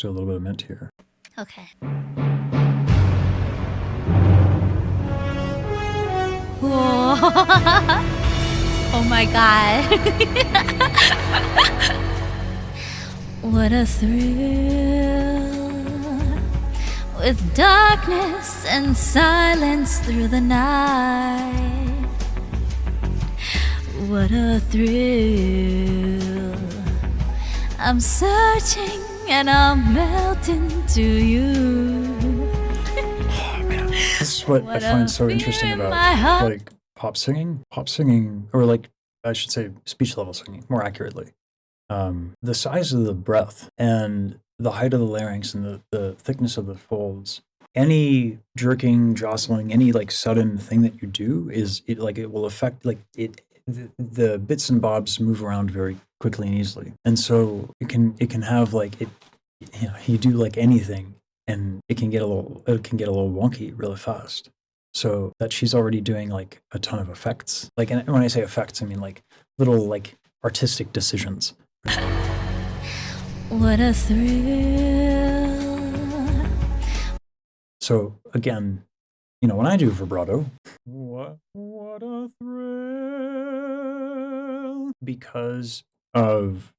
do a little bit of mint here. Okay. Oh my god. What a thrill, with darkness and silence through the night. What a thrill, I'm searching and I'm melting to you. Oh man, this is what I find so interesting about like pop singing, or like I should say speech level singing more accurately. The size of the breath and the height of the larynx and the thickness of the folds, any jerking, jostling, any like sudden thing that you do it will affect the bits and bobs move around very quickly and easily. And so it can have like it, you know, you do like anything and it can get a little wonky really fast. So that she's already doing like a ton of effects. Like, and when I say effects, I mean like little like artistic decisions. What a thrill. So again, you know, when I do vibrato, what a thrill, because of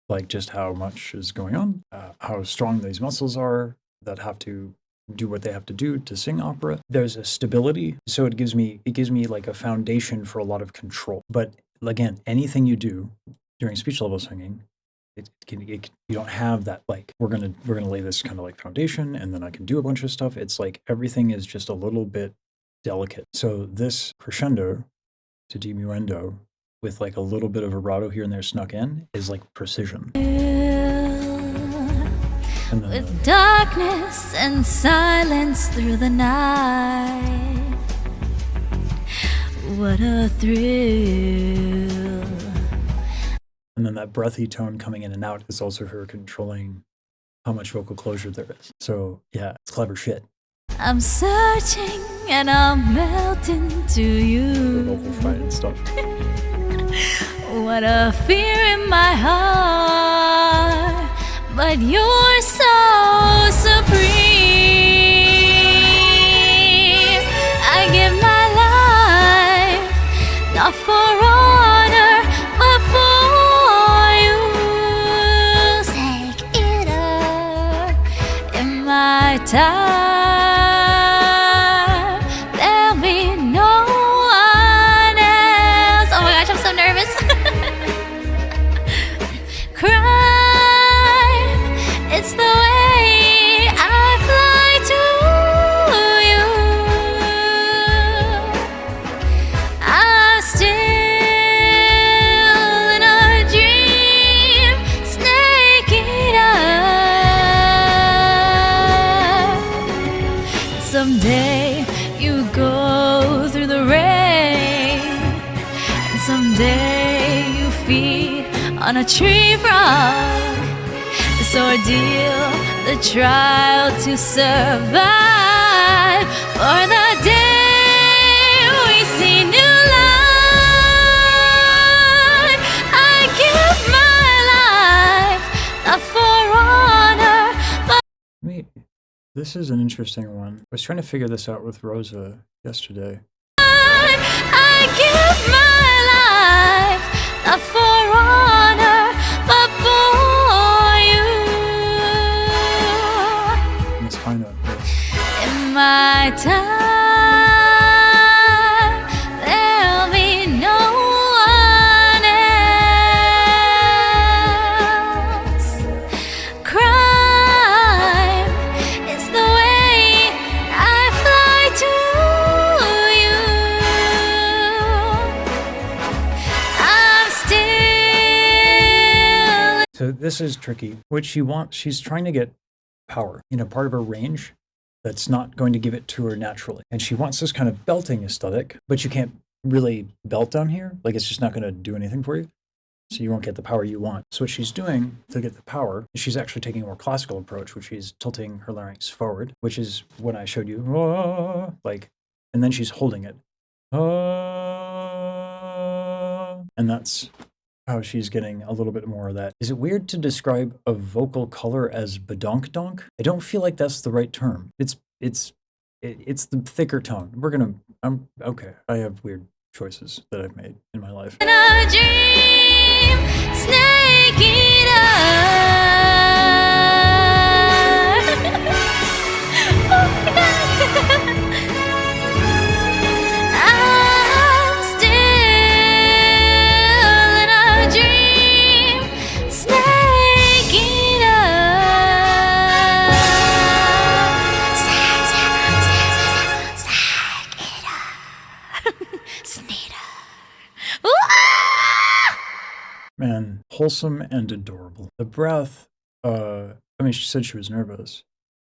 like just how much is going on, how strong these muscles are that have to do what they have to do to sing opera. There's a stability, so it gives me like a foundation for a lot of control. But again, anything you do during speech level singing, you don't have that like we're gonna lay this kind of like foundation and then I can do a bunch of stuff. It's like everything is just a little bit delicate. So this crescendo to diminuendo with like a little bit of vibrato here and there snuck in is like precision. And with darkness and silence through the night, what a thrill. And then that breathy tone coming in and out is also her controlling how much vocal closure there is. So yeah, it's clever shit. I'm searching and I'm melting to you. The vocal fry and stuff. What a fear in my heart, but you're so supreme. I give my life, not for honor, but for you. Take it up in my time. There'll be no one else. Oh my gosh, I'm so nervous. It's the way I fly to you. I'm still in a dream, snaking up. Someday you go through the rain, and someday you feed on a tree frog. This ordeal, the trial to survive, for the day we see new light. I give my life, not for honor, but this is an interesting one. I was trying to figure this out with Rosa yesterday. I give my life, not for honor, but for in my time, there'll be no one else. Crime is the way I fly to you. I'm still. So this is tricky. What she's trying to get power, you know, part of her range that's not going to give it to her naturally. And she wants this kind of belting aesthetic, but you can't really belt down here. Like it's just not going to do anything for you. So you won't get the power you want. So what she's doing to get the power is she's actually taking a more classical approach, which she's tilting her larynx forward, which is when I showed you, like, and then she's holding it. And that's how she's getting a little bit more of that. Is it weird to describe a vocal color as badonk-donk? I don't feel like that's the right term. It's the thicker tone. I'm okay. I have weird choices that I've made in my life. In a dream, snake eater. I'm still in a dream, snake eater. Snake eater. Sneaker. Man, wholesome and adorable. The breath, I mean, she said she was nervous.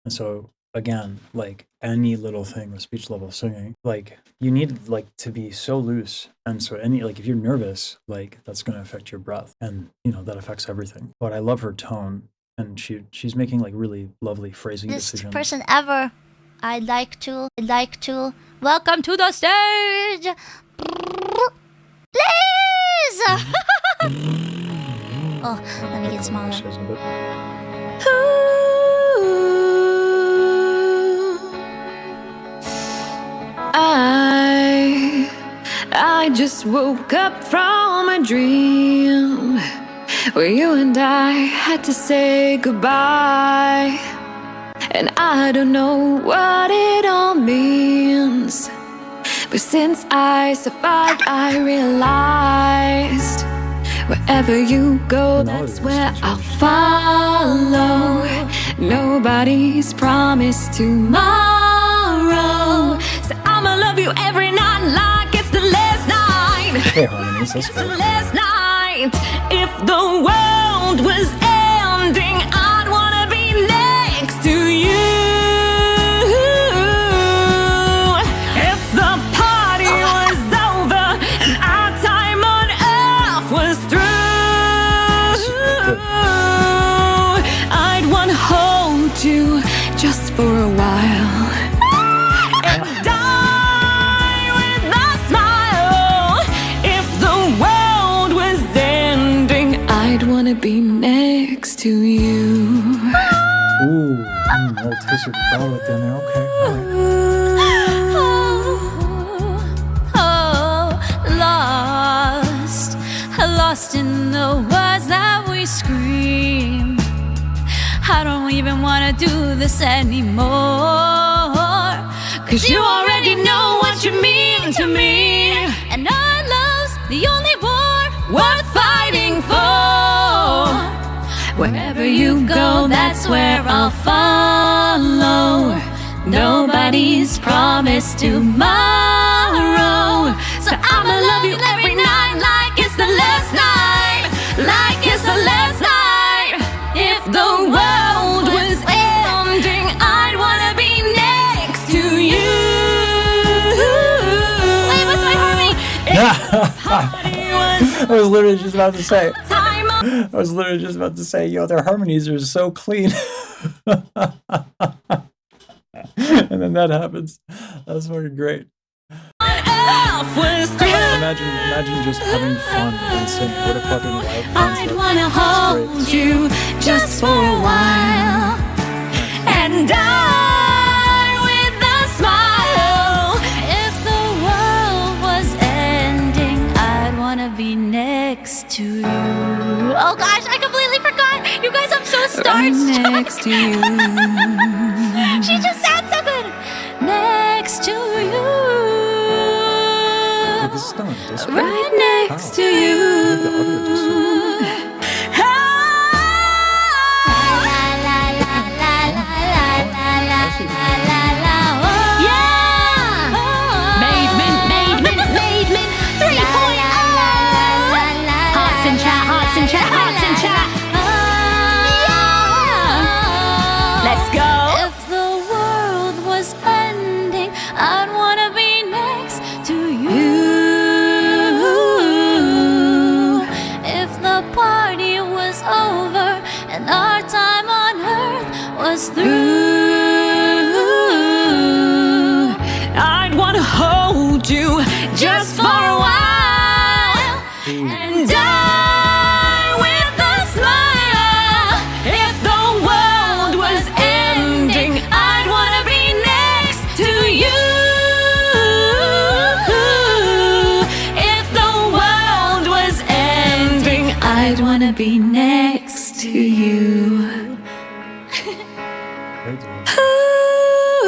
And so, again, like any little thing with speech level singing, like you need like to be so loose. And so if you're nervous, like that's going to affect your breath, and that affects everything. But I love her tone, and she's making like really lovely phrasing decisions. Person ever I'd like to welcome to the stage, please. Oh, let me get smaller. I just woke up from a dream where you and I had to say goodbye, and I don't know what it all means, but since I survived, I realized wherever you go, that's where I'll follow. Nobody's promised tomorrow, so I'ma love you every night like it's the last night. Hey, harmonies, that's it's the last night. If the world was ending, I'd wanna be next to you. If the party was over and our time on earth was through, I'd wanna hold you just for a while. Be next to you. Ooh, little taste of garlic down there. Okay, all right. Lost in the words that we scream. I don't even wanna do this anymore, 'cause you already know what you mean to me, and our love's the only war worth fighting for. Wherever you go, that's where I'll follow. Nobody's promised tomorrow, so I'ma love you every night like it's the last night, like it's the last night. If the world was ending, I'd wanna be next to you. Wait, what's my harmony? I was literally just about to say. Yo, their harmonies are so clean. And then that happens. That's fucking great. Imagine just having fun and singing. What a fucking wild I'd wanna hold you just for a while, and die with a smile. If the world was ending, I'd wanna be next to you. Oh gosh, I completely forgot. You guys, I'm so starstruck. Right next to you. She just sounds so good. Next to you. This is not Discord. Right next to you. The audio Discord. Let's go. If the world was ending, I'd wanna be next to you. If the party was over and our time on earth was through, I'd wanna hold you just for a while and die. be next to you. Ooh,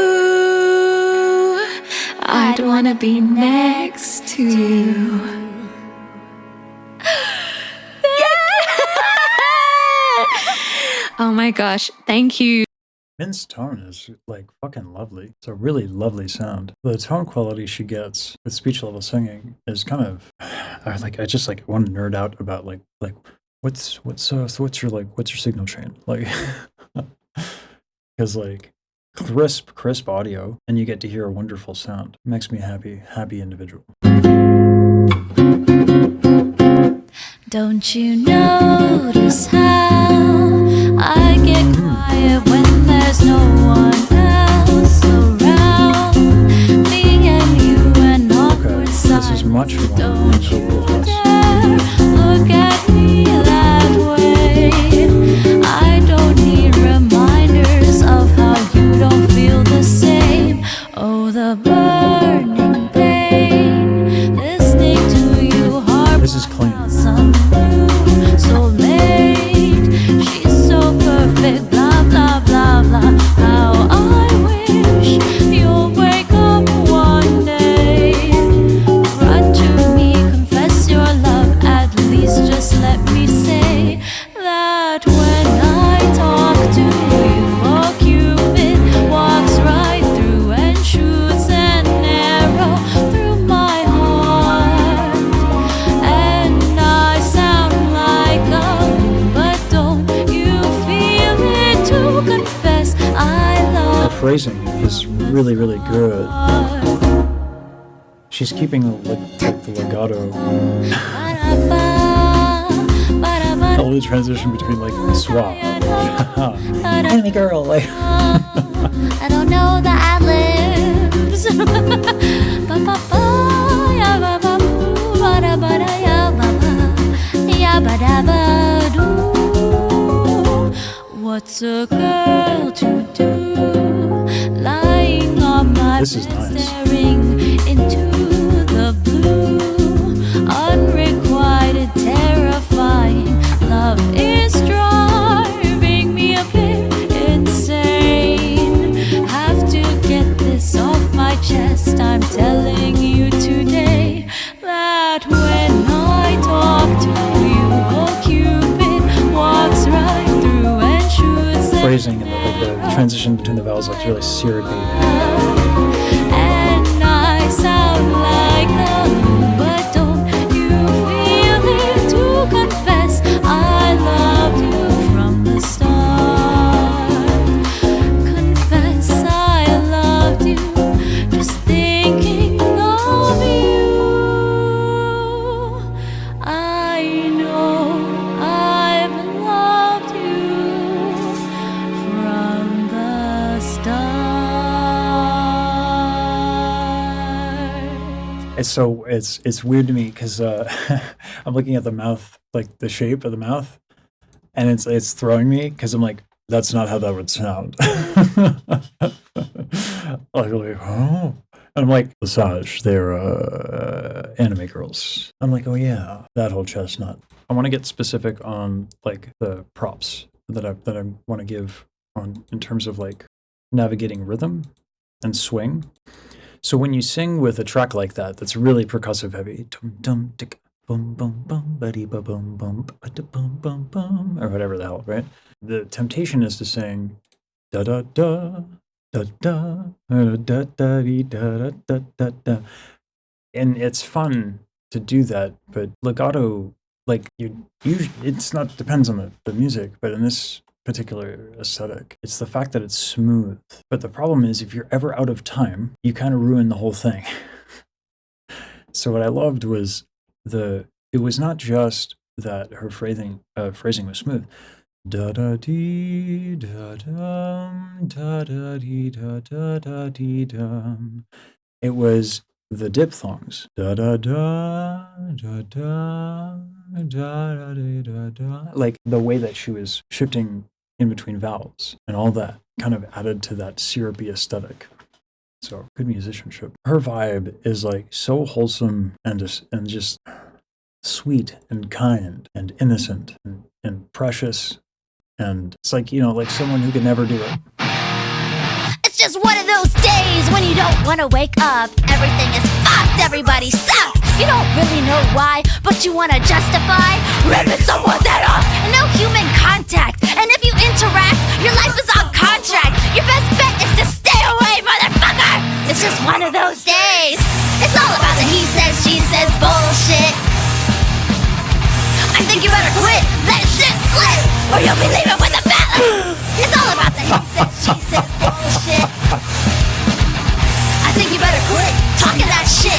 I'd wanna be next to you. Oh my gosh, thank you. Min's tone is like fucking lovely. It's a really lovely sound. The tone quality she gets with speech level singing is kind of I just like want to nerd out about like what's your signal chain? Like because like crisp audio and you get to hear a wonderful sound. Makes me happy individual. Don't you notice how I get quiet when there's no one else around? Me and you and awkward silence. This is much more Don't you dare look at me that way. I don't need reminders of how you don't feel the same. Oh, the burning pain, listening to you harp. This is clean. Some new soulmate, she's so perfect, blah blah blah blah. How I wish you'll wake up one day, run to me, confess your love, at least just let me say that when I talk to you, oh Cupid walks right through and shoots an arrow through my heart. And I sound like a fool, but don't you feel it to confess I Her love phrasing is really good. She's keeping the legato. All the transition between like swap. Enemy girl, like I don't know the ad-libs. What's a girl to do? Lying on my This is bed, nice. staring into the blue. Unrequited, terrifying. Love is driving me a bit insane. Have to get this off my chest. I'm telling you today that when I talk to you, oh Cupid walks right through and shoots an phrasing and the transition between the vowels like really syrupy. and I sound like a fool, but don't you feel it to confess I loved you from the start? Confess I loved you, just thinking of you. I know I've loved you from the start. It's weird to me because I'm looking at the mouth, like the shape of the mouth, and it's throwing me because I'm like, that's not how that would sound. like oh, and I'm like, Visage, they're anime girls. I'm like, oh yeah, that whole chestnut. I want to get specific on like the props that I want to give on in terms of like navigating rhythm and swing. So when you sing with a track like that, that's really percussive heavy, dum dum tick, bum bum bum, buddy ba bum bum, ba bum bum bum, or whatever the hell, right? The temptation is to sing da da da da da da da da da da da da, and it's fun to do that. But legato, like you usually, it's not depends on the music, but in this particular aesthetic, it's the fact that it's smooth. But the problem is, if you're ever out of time, you kind of ruin the whole thing. So what I loved was it was not just that her phrasing was smooth. Da da dee da dum da da dee da da da dee dum. It was the diphthongs. Da da da da da da da da da. Like the way that she was shifting in between vowels and all that kind of added to that syrupy aesthetic. So good musicianship. Her vibe is like so wholesome and just sweet and kind and innocent and precious. And it's like, you know, like someone who could never do it. It's just one of those days when you don't want to wake up. Everything is fucked, everybody sucks. You don't really know why, but you want to justify ripping someone's head off. No human contact, and if you interact, your life is on contract. Your best bet is to stay away, motherfucker. It's just one of those days. It's all about the he says, she says bullshit. I think you better quit, let shit slip, or you'll be leaving with a fat lip. It's all about the he said, she said bullshit. I think you better quit talking that shit.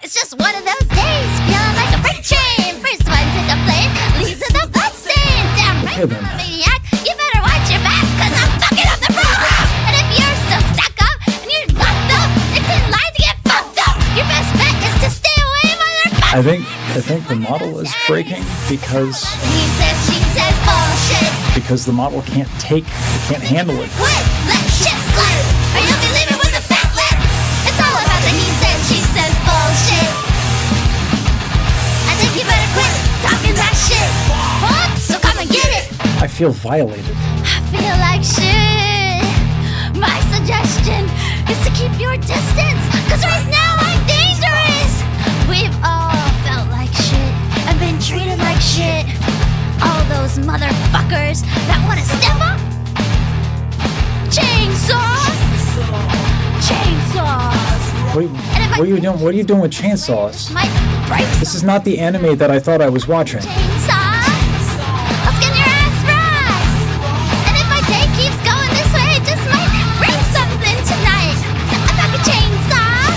It's just one of those days, feeling like a freight train. First one to the plane, leaves with a bloodstain. Damn right, I'm a maniac. You better watch your back, cause I'm fucking up the program. And if you're still stuck up and you're locked up, it's in line to get fucked up. Your best bet is to stay away, motherfucker. I think the model is breaking because he says, she says bullshit. because the model can't handle it. Quit, let shit slip, or you'll be leaving with a fat lip. It's all about the he says, she says bullshit. I think you better quit talking that shit. What? So come and get it. I feel violated. I feel like shit. My suggestion is to keep your distance, cause right now I'm dangerous. We've all felt like shit and been treated like shit. All those motherfuckers that wanna step up. Chainsaws. What are you doing? What are you doing with chainsaws? Might break This is not the anime that I thought I was watching. chainsaws. I'll skin your ass right. And if my day keeps going this way, it just might bring something tonight. A fucking chainsaw.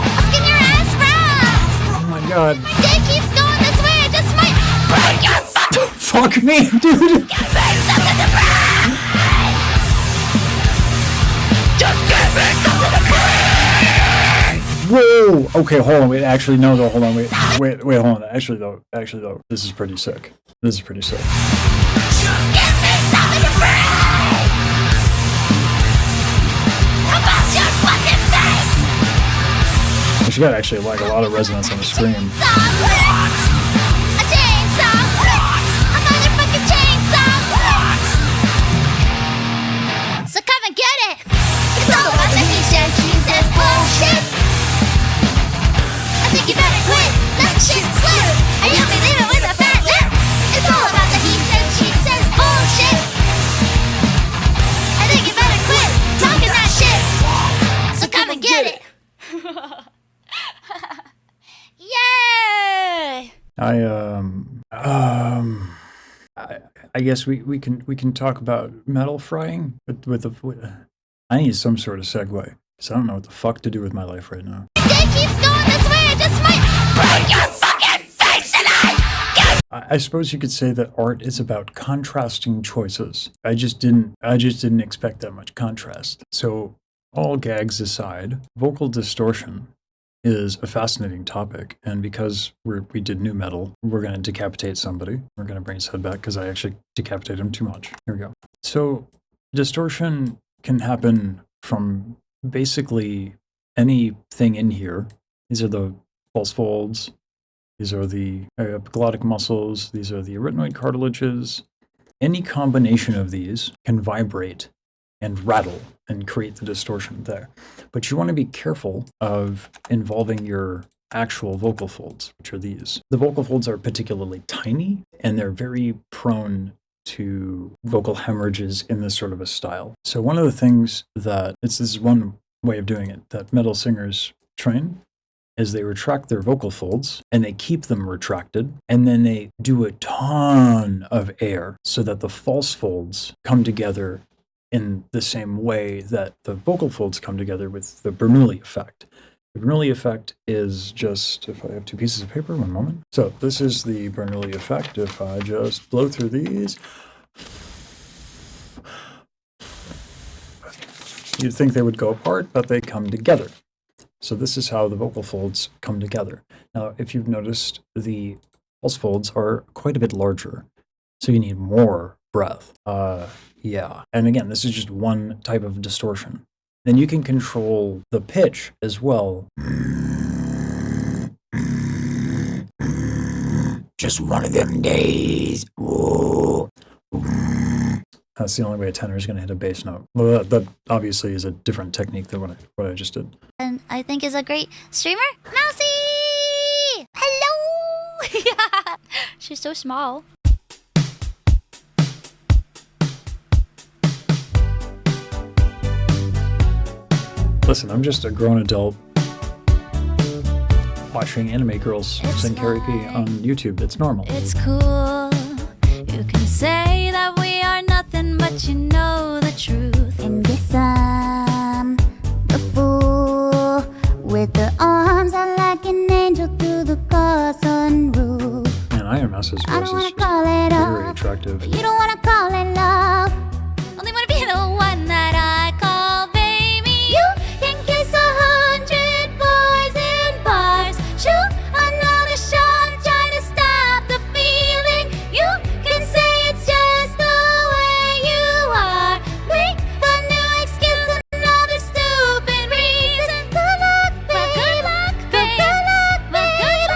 I'll skin your ass right. Oh my god. My day keeps going this way, it just might break your fucking Fuck me, dude. bring something to break. Just give me something to break. Whoa. Okay, hold on. Wait. Actually, no. Though. Hold on. Wait. Hold on. Actually, though. This is pretty sick. Just give me something to break. About your fucking face. She got actually like a lot of resonance on the screen. A chainsaw. A motherfucking chainsaw. So come and get it. It's all about the he says, she says bullshit. I think you better quit, let shit slip, or you'll be leaving with a fat lip. It's all about the he says, she says bullshit. I think you better quit talking that shit. So come and get it. Yay! I guess we can talk about metal frying, but I need some sort of segue because I don't know what the fuck to do with my life right now. Day keeps going this way, I just might break your fucking face tonight! I suppose you could say that art is about contrasting choices. I just didn't expect that much contrast. So, all gags aside, vocal distortion is a fascinating topic, and because we did new metal, we're going to decapitate somebody. We're going to bring his head back because I actually decapitated him too much. Here we go. So, distortion can happen from basically anything in here. These are the false folds. These are the epiglottic muscles. These are the arytenoid cartilages. Any combination of these can vibrate and rattle and create the distortion there. But you want to be careful of involving your actual vocal folds, which are these. The vocal folds are particularly tiny, and they're very prone to vocal hemorrhages in this sort of a style. So one of the things that, this is one way of doing it, that metal singers train, is they retract their vocal folds, and they keep them retracted, and then they do a ton of air so that the false folds come together in the same way that the vocal folds come together with the Bernoulli effect. The Bernoulli effect is just, if I have two pieces of paper, one moment. So this is the Bernoulli effect. If I just blow through these, you'd think they would go apart, but they come together. So this is how the vocal folds come together. Now, if you've noticed, the false folds are quite a bit larger, so you need more breath. Yeah. And again, this is just one type of distortion. Then you can control the pitch as well. just one of them days. Whoa. That's the only way a tenor is going to hit a bass note. Well, that obviously is a different technique than what I just did. And I think is a great streamer. Mousy! Hello! Yeah. She's so small. Listen, I'm just a grown adult watching anime girls sing karaoke on YouTube. It's normal. It's cool. You can say that we are nothing, but you know the truth. And guess I'm the fool with the arms out like an angel through the car sunroof. And Iron Mouse's I voice don't wanna is call it very off, attractive. but you don't wanna call it love. Only wanna be the one that I call baby. You can kiss 100 boys in bars. Shoot another shot, try to stop the feeling. You can say it's just the way you are. Make a new excuse, another stupid reason. Good luck, babe. Good luck, babe.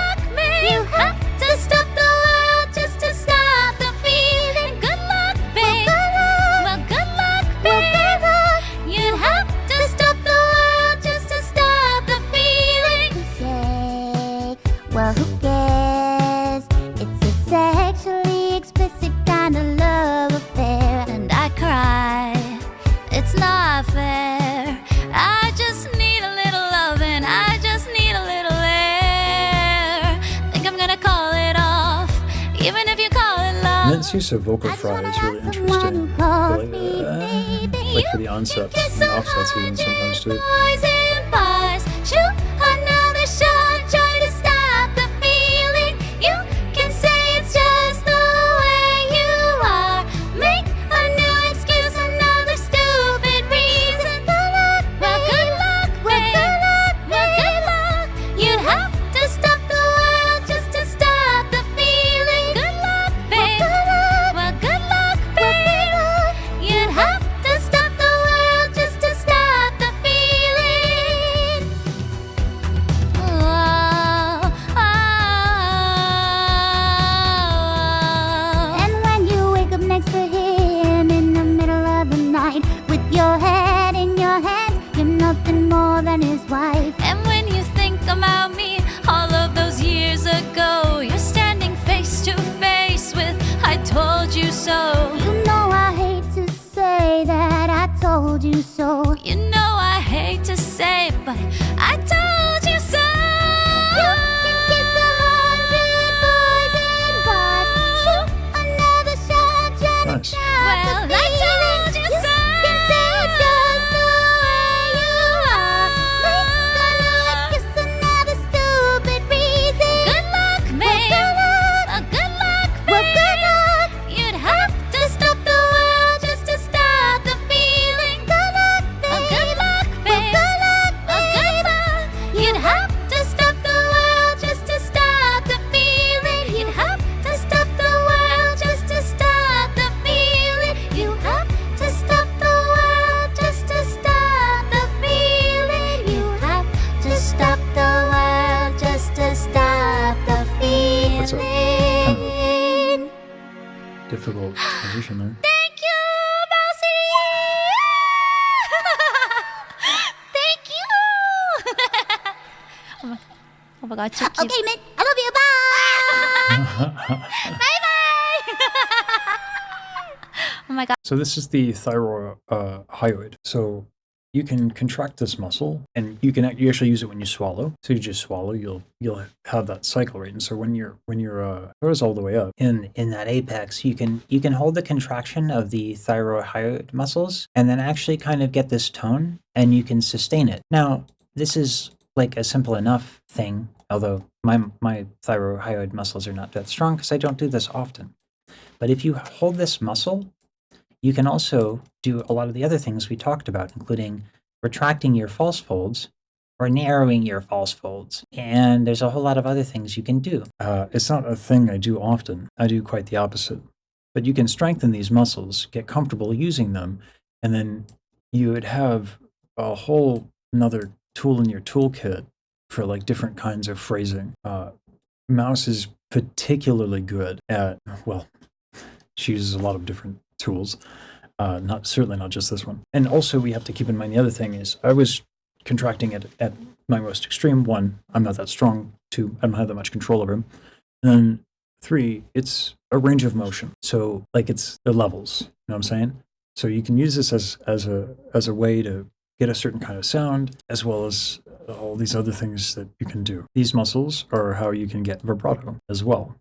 You have to stop the world just to stop the feeling. Good luck, babe. Well, good luck, babe. You'd have to stop the world just to stop the feeling. Say, well, who cares? It's a sexually explicit kind of love affair. And I cry, it's not fair. I just need a little loving, I just need a little air. Think I'm gonna call it off, even if you call it love. Mint's use of vocal fry is really interesting. Like for the onsets and the offsets even sometimes too. Boys in bars, shoot another shot, try to stop the feeling. You can say it's just the way you are. Make a new excuse, another stupid reason. Good luck, well, good luck, babe. Well, good luck. You'd have to stop the world just to stop the feeling. Good luck, babe. Well, good luck, babe. You'd have to stop the world just to stop the feeling. Oh, oh. And when you wake up next to him in the middle of the night with your head in your hands, you're nothing more than his wife. And when you think about me all of those years ago, you're standing face to face with I told you so. You know I hate to say that I told you so. You know I hate to say, but I told you so. You can kiss 100 boys in bars. Shoot another shot, try to Nice. stop Well, the I feeling. told you so. Can say it's just the way you are. Make a new excuse, another stupid reason. Good luck, babe. Good luck, Well, babe. good luck. You'd have to stop the world just to stop the feeling. Good luck, Good luck, babe. Good luck, Good luck. You'd have to stop the world just to stop the feeling. You'd have to stop the world just to stop the feeling. You have to stop the world just to stop the feeling. You have to stop the world just to stop the That's a kind of feeling. a difficult transition there. Thank you, Mousy! Thank you! Oh my god, so cute. Okay, Mint, I love you. Bye. Bye-bye! Oh my god. So this is the thyrohyoid. So you can contract this muscle, and you actually use it when you swallow. So you just swallow, you'll have that cycle rate. And so when your throat is all the way up in that apex, you can hold the contraction of the thyrohyoid muscles, and then actually kind of get this tone, and you can sustain it. Now this is like a simple enough thing, although my thyrohyoid muscles are not that strong because I don't do this often. But if you hold this muscle, you can also do a lot of the other things we talked about, including retracting your false folds or narrowing your false folds. And there's a whole lot of other things you can do. It's not a thing I do often. I do quite the opposite. But you can strengthen these muscles, get comfortable using them, and then you would have a whole another tool in your toolkit for like different kinds of phrasing. Mouse is particularly good at, well, she uses a lot of different tools, certainly not just this one. And also we have to keep in mind the other thing is I was contracting it at my most extreme. 1, I'm not that strong. 2, I don't have that much control over him. And then 3, it's a range of motion. So like it's the levels, you know what I'm saying? So you can use this as a way to get a certain kind of sound, as well as all these other things that you can do. These muscles are how you can get vibrato as well.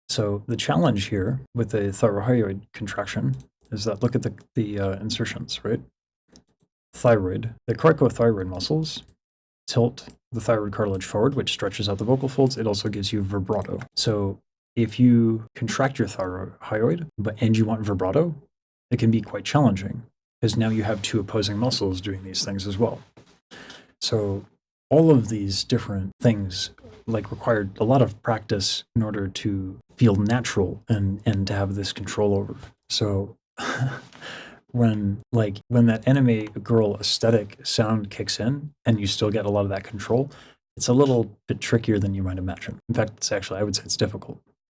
So the challenge here with the thyrohyoid contraction is that look at the insertions, right? Thyroid, the cricothyroid muscles tilt the thyroid cartilage forward, which stretches out the vocal folds. It also gives you vibrato. So if you contract your thyrohyoid and you want vibrato, it can be quite challenging because now you have 2 opposing muscles doing these things as well. So all of these different things required a lot of practice in order to feel natural and to have this control over. So when that anime girl aesthetic sound kicks in and you still get a lot of that control, it's a little bit trickier than you might imagine. In fact, I would say it's difficult.